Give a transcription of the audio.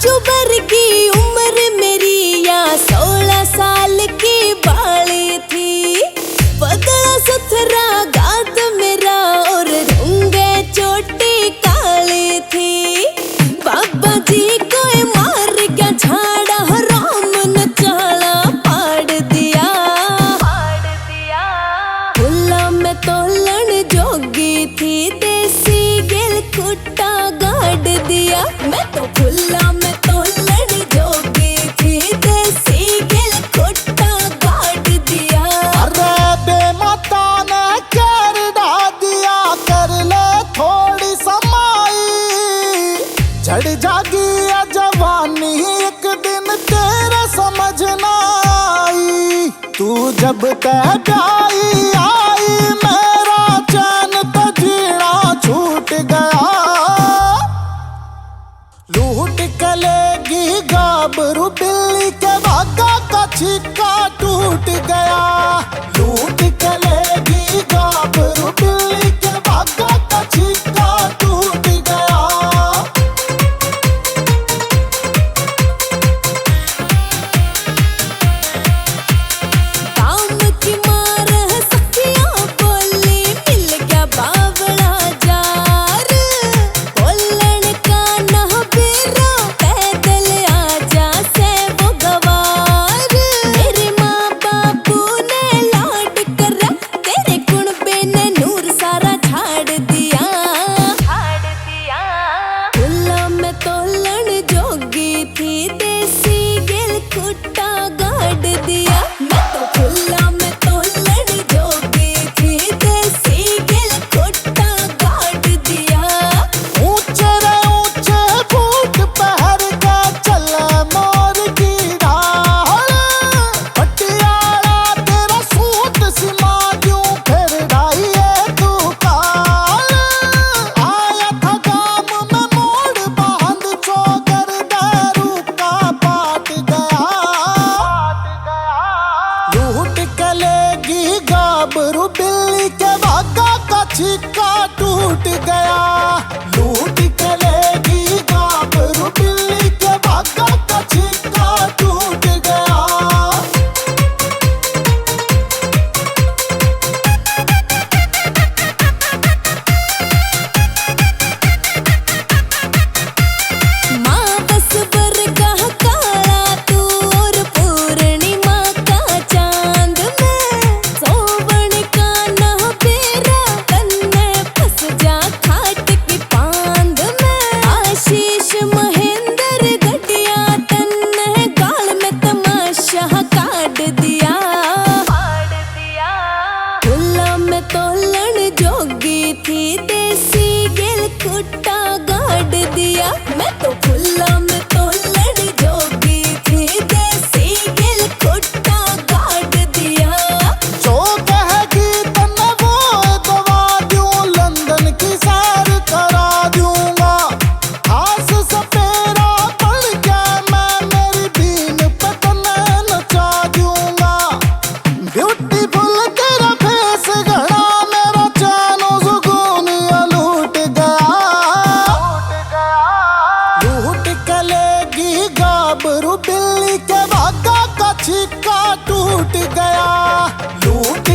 काजू वर्गी उम्र मेरी या 16 साल की बाली थी। पतला सुथरा गात मेरा और रूंगे चोटी काली थी। बाबा जी को मार के झाड़ा राम न चाला फाड़ दिया। फुल्ला में तोलन जोगी थी, देसी गिल खुट्टा गाड़ दिया। मैं तो फुल्ला में तोलन जोगी थी, देसी गिल खुट्टा गाड़ दिया। अरे बेमता ने कर डा दिया, कर ले थोड़ी समाई। झड़ जागी या जवानी एक दिन तेरे समझ ना आई। तू जब तय प्याई आई मेरा चैन तो जीना छूट गया। लूट के लेगी गाबरू बिल्ली के भागा का छिक्का टूट गया। लूट के लेगी गाबरू बिल्ली के भागा का छिक्का टूट गया। काम की मार सखियां बोली, मिल गया बावड़ा जार। बोलन का ना बेरा, पैदल आजा से वो गवार। मेरे माँ बापू ने लाड करा, तेरे कुणबे ने नूर सारा झाड़ दिया। फुल्ला में तोलन जोगी थी, देसी गिल खुट्टा गाड़ दिया। मैं तो फुल्ला में तोलन जोगी थी, देसी गिल खुट्टा गाड़ दिया। ऊंचे रे ऊंचे बूट पहर के चले मोर की ढाल। पटियाला तेरा सूट सिमा दूं फिर डाइए तू काल। आया था गाम में मोड़ बांध चौकर दारू का पाट गया। लूट के लेगी गाबरू बिल्ली के भागा का छिक्का टूट गया। लूट के लेगी गाबरू बिल्ली के भागा का छिक्का टूट गया। माँ बस बरगा काला तू और पूर्णिमा का चांद में। सोवण का ना बेरा, तन्ने फंस जा खाट की पांद में। आशीष महेंद्र गडिया, तन्ने गाल में तमाशा काट दिया। फुल्ला में तोलन जोगी थी, देसी गिल खुट्टा गाड़ दिया। मैं तो फुल्ला में तोलन जोगी थी, देसी गिल खुट्टा गाड़ दिया। जो कहेगी तन्ने वो दवा दूं, लंदन की सैर करा दूंगा। आस सपेरा पड़ गया मैं, मेरी बीन पे तन्ने नचा दूंगा। ब्यूटीफुल तेरा फेस घड़ा, मेरा चैन सुकून लूट गया। लूट के लेगी गाबरू बिल्ली के भागा का छिक्का टूट गया। लूट